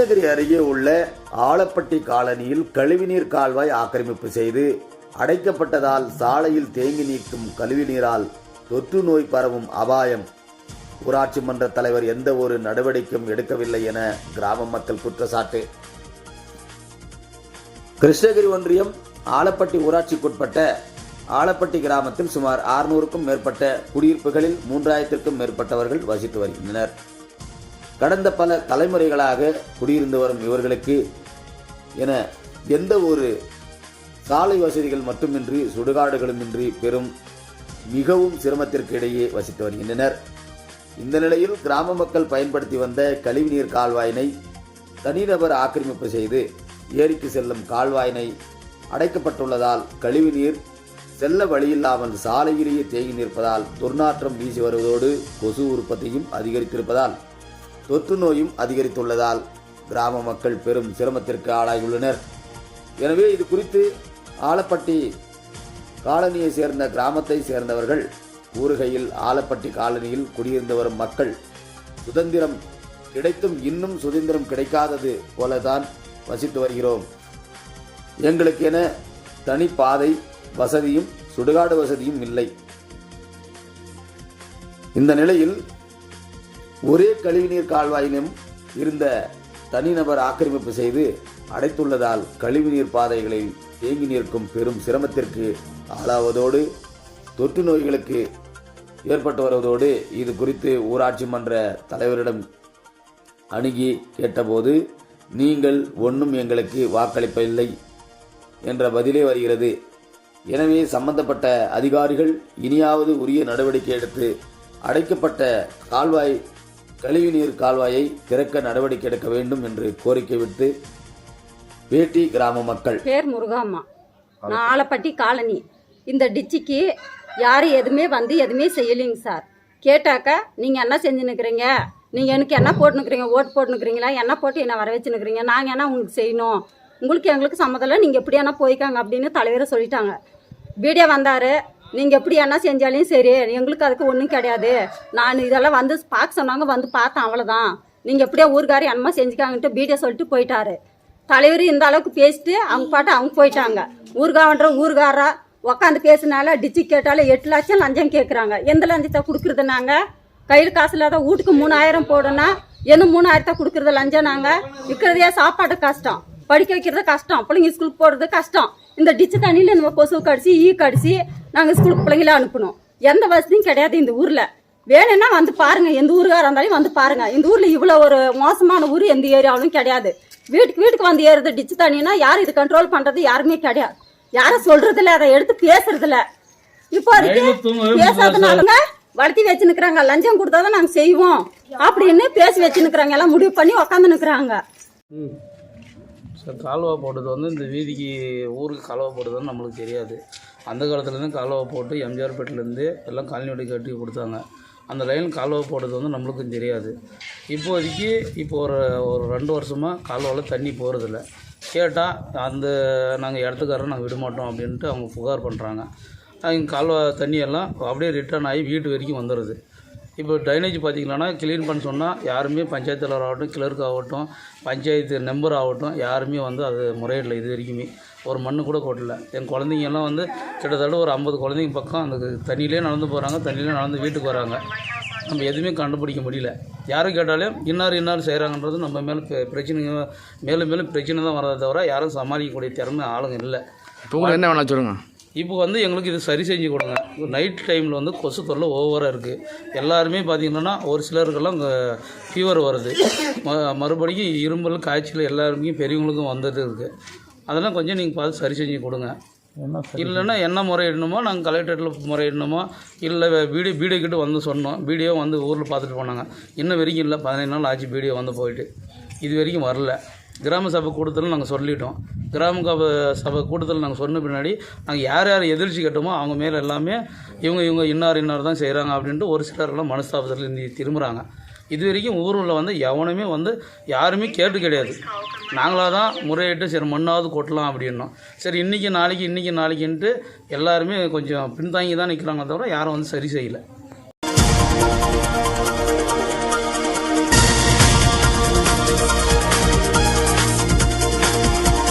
கிருஷ்ணகிரி அருகே உள்ள ஆலப்பட்டி காலனியில் கழிவுநீர் கால்வாய் ஆக்கிரமிப்பு செய்து அடைக்கப்பட்டதால் சாலையில் தேங்கி நிற்கும் கழிவுநீரால் தொற்று நோய் பரவும் அபாயம். ஊராட்சி மன்ற தலைவர் எந்த ஒரு நடவடிக்கையும் எடுக்கவில்லை என கிராம மக்கள் குற்றச்சாட்டு. கிருஷ்ணகிரி ஒன்றியம் ஆலப்பட்டி ஊராட்சிக்குட்பட்ட ஆலப்பட்டி கிராமத்தில் சுமார் 600க்கும் மேற்பட்ட குடியிருப்புகளில் 3000க்கும் மேற்பட்டவர்கள் வசித்து வருகின்றனர். கடந்த பல தலைமுறைகளாக குடியிருந்து வரும் இவர்களுக்கு என எந்த ஒரு சாலை வசதிகள் மட்டுமின்றி சுடுகாடுகளுமின்றி மிகவும் சிரமத்திற்கு இடையே வசித்து வருகின்றனர். இந்த நிலையில் கிராம மக்கள் பயன்படுத்தி வந்த கழிவுநீர் கால்வாயினை தனிநபர் ஆக்கிரமிப்பு செய்து ஏரிக்கு செல்லும் கால்வாயினை அடைக்கப்பட்டுள்ளதால் கழிவுநீர் செல்ல வழியில்லாமல் சாலையிலேயே தேங்கி நிற்பதால் துர்நாற்றம் வீசி வருவதோடு கொசு உற்பத்தியும் அதிகரித்திருப்பதால் தொற்று நோயும் அதிகரித்துள்ளதால் கிராம மக்கள் பெரும் சிரமத்திற்கு ஆளாகியுள்ளனர். எனவே இது குறித்து ஆலப்பட்டி காலனியை சேர்ந்த கிராமத்தை சேர்ந்தவர்கள் கூறுகையில், ஆலப்பட்டி காலனியில் குடியிருந்து வரும் மக்கள் சுதந்திரம் கிடைத்தும் இன்னும் சுதந்திரம் கிடைக்காதது போலதான் வசித்து வருகிறோம். எங்களுக்கு என தனி பாதை வசதியும் சுடுகாடு வசதியும் இல்லை. இந்த நிலையில் ஒரே கழிவுநீர் கால்வாயிலும் இருந்த தனிநபர் ஆக்கிரமிப்பு செய்து அடைத்துள்ளதால் கழிவுநீர் பாதைகளில் தேங்கி நிற்கும் பெரும் சிரமத்திற்கு ஆளாவதோடு தொற்று நோய்களுக்கு ஏற்பட்டு வருவதோடு இது குறித்து ஊராட்சி மன்ற தலைவரிடம் அணுகி கேட்டபோது, நீங்கள் ஒன்றும் எங்களுக்கு வாக்களிப்பதில்லை என்ற பதிலே வருகிறது. எனவே சம்பந்தப்பட்ட அதிகாரிகள் இனியாவது உரிய நடவடிக்கை எடுத்து அடைக்கப்பட்ட கழிவுநீர் கால்வாயை திறக்க நடவடிக்கை எடுக்க வேண்டும் என்று கோரிக்கை விட்டு பேட்டி கிராம மக்கள். பேர் முருகாம்மா, நான் ஆலப்பட்டி காலனி. இந்த டிச்சிக்கு யாரும் எதுவுமே செய்யலைங்க சார். கேட்டாக்கா நீங்கள் என்ன செஞ்சுன்னுக்கிறீங்க, நீங்கள் எனக்கு என்ன போட்டுனுக்குறீங்க, ஓட்டு போட்டுனுக்குறீங்களா, என்ன போட்டு என்ன வர வச்சுன்னுக்குறீங்க, நாங்கள் என்ன உங்களுக்கு செய்யணும், எங்களுக்கு சம்மதம், நீங்கள் எப்படி என்ன போய்க்காங்க அப்படின்னு தலைவரை சொல்லிட்டாங்க. வீடியோ வந்தார், நீங்கள் எப்படி என்ன செஞ்சாலும் சரி, எங்களுக்கு அதுக்கு ஒன்றும் கிடையாது, நான் இதெல்லாம் வந்து பார்க்க சொன்னாங்க, வந்து பார்த்தேன், அவ்வளோதான், நீங்கள் எப்படியா ஊருக்காரி என்னமா செஞ்சுக்காங்கன்ட்டு வீடியோ சொல்லிட்டு போயிட்டாரு. தலைவர் இந்த அளவுக்கு பேசிட்டு அவங்க போயிட்டாங்க. ஊருகாரா உக்காந்து பேசினால டிச்சு கேட்டாலும் 8 லட்சம் லஞ்சம் கேட்குறாங்க. எந்த லஞ்சத்தை கொடுக்குறது? நாங்கள் கையில் காசு இல்லாத வீட்டுக்கு 3000 போடணும், என்ன 3000 கொடுக்குறது லஞ்சம்? நாங்கள் விற்கிறதையே சாப்பாடு கஷ்டம், படிக்க வைக்கிறது கஷ்டம், பிள்ளைங்க ஸ்கூலுக்கு போடுறது கஷ்டம். இந்த டிச்சு தண்ணியில் நம்ம கொசு கடிச்சு கடிச்சு நாங்கள் ஸ்கூலுக்கு பிள்ளைங்கள அனுப்பணும். எந்த வசதியும் கிடையாது இந்த ஊரில். வேணும்னா வந்து பாருங்கள், எந்த ஊருக்கார இருந்தாலும் வந்து பாருங்கள். இந்த ஊரில் இவ்வளோ ஒரு மோசமான ஊர் எந்த ஏரியாவிலும் கிடையாது. வீட்டுக்கு வந்து ஏறுது டிச்சு தண்ணினா யாரும் இது கண்ட்ரோல் பண்ணுறது யாருமே கிடையாது. யாரும் சொல்றதில்ல, அதை எடுத்து பேசுறதில்ல. இப்போ பேசாதனாலுங்க வளர்த்தி வச்சுன்னுக்குறாங்க, லஞ்சம் கொடுத்தாதான் நாங்கள் செய்வோம் அப்படின்னு பேசி வச்சுன்னுக்குறாங்க, எல்லாம் முடிவு பண்ணி உக்காந்து நிற்கிறாங்க. சார், கால்வா போட்டது வந்து இந்த வீதிக்கு ஊருக்கு கால்வா போட்டது நம்மளுக்கு தெரியாது. அந்த காலத்துலேருந்து கால்வா போட்டு எம்ஜிஆர் பேட்டிலேருந்து எல்லாம் காலனி கட்டி கொடுத்தாங்க. அந்த லைன் கால்வா போட்டது வந்து நம்மளுக்கும் தெரியாது. இப்போதைக்கு ஒரு 2 வருஷமாக கால்வாவில் தண்ணி போகிறதில்ல. கேட்டால் நாங்கள் இடத்துக்காரரை நாங்கள் விடமாட்டோம் அப்படின்ட்டு அவங்க புகார் பண்ணுறாங்க. அவங்க கால்வா தண்ணியெல்லாம் அப்படியே ரிட்டர்ன் ஆகி வீட்டு வரைக்கும் வந்துடுது. இப்போ ட்ரைனேஜ் பார்த்திங்கன்னா க்ளீன் பண்ண சொன்னால் யாருமே பஞ்சாயத்து தலைவர் ஆகட்டும், கிளர்க் ஆகட்டும், பஞ்சாயத்து மெம்பர் ஆகட்டும், யாருமே வந்து அது முறையிடல. இது வரைக்குமே ஒரு மண்ணு கூட கொட்டல. என் குழந்தைங்கெல்லாம் வந்து கிட்டத்தட்ட ஒரு 50 குழந்தைங்க பக்கம் அந்த தண்ணியிலே நடந்து போகிறாங்க, தண்ணியிலே நடந்து வீட்டுக்கு வராங்க. நம்ம எதுவுமே கண்டுபிடிக்க முடியல. யாரும் கேட்டாலும் இன்னார் செய்கிறாங்கன்றது நம்ம மேலே பிரச்சனைங்க மேலும் பிரச்சனை தான் வரதை தவிர யாரும் சமாளிக்கக்கூடிய திறமை ஆளுங்க இல்லை. இப்போ என்ன வேணா சொல்லுங்க. இப்போ வந்து எங்களுக்கு இது சரி செஞ்சு கொடுங்க. நைட் டைமில் வந்து கொசு தொல்லை ஓவராக இருக்குது. எல்லாருமே பார்த்திங்கன்னா ஒரு சிலருக்கெல்லாம் ஃபீவர் வருது, மறுபடியும் இரும்பல் காய்ச்சல் எல்லாருமே பெரியவங்களுக்கும் வந்துட்டு இருக்குது. அதெல்லாம் கொஞ்சம் நீங்கள் பார்த்து சரி செஞ்சு கொடுங்க. இல்லைன்னா என்ன முறையிடணுமோ நாங்கள் கலெக்டரேட்டில் முறையிடணுமோ, இல்லை வீடியோ கிட்ட வந்து சொன்னோம். வீடியோ வந்து ஊரில் பார்த்துட்டு போனாங்க. இன்னும் வரைக்கும் இல்லை, 15 நாள் ஆச்சு வீடியோ வந்து போயிட்டு, இது வரைக்கும் வரல. கிராம சபை கூட்டத்தில் நாங்கள் சொல்லிட்டோம். கிராம சபை கூட்டத்தில் நாங்கள் சொன்ன பின்னாடி நாங்கள் யார் எதிர்த்து கேட்டோமோ அவங்க மேலே எல்லாமே இவங்க இன்னார் தான் செய்கிறாங்க அப்படின்ட்டு ஒரு சிலரெல்லாம் மனஸ்தாபத்தில் திரும்புகிறாங்க. இது வரைக்கும் ஊரில் வந்து எவனுமே வந்து யாருமே கேட்டு கிடையாது. நாங்களாக தான் முறையிட்டு சரி மண்ணாவது கொட்டலாம் அப்படின்னோம். சரி இன்றைக்கி நாளைக்குன்ட்டு எல்லாருமே கொஞ்சம் பின்தாங்கி தான் நிற்கிறாங்களே தவிர யாரும் வந்து சரி செய்யலை.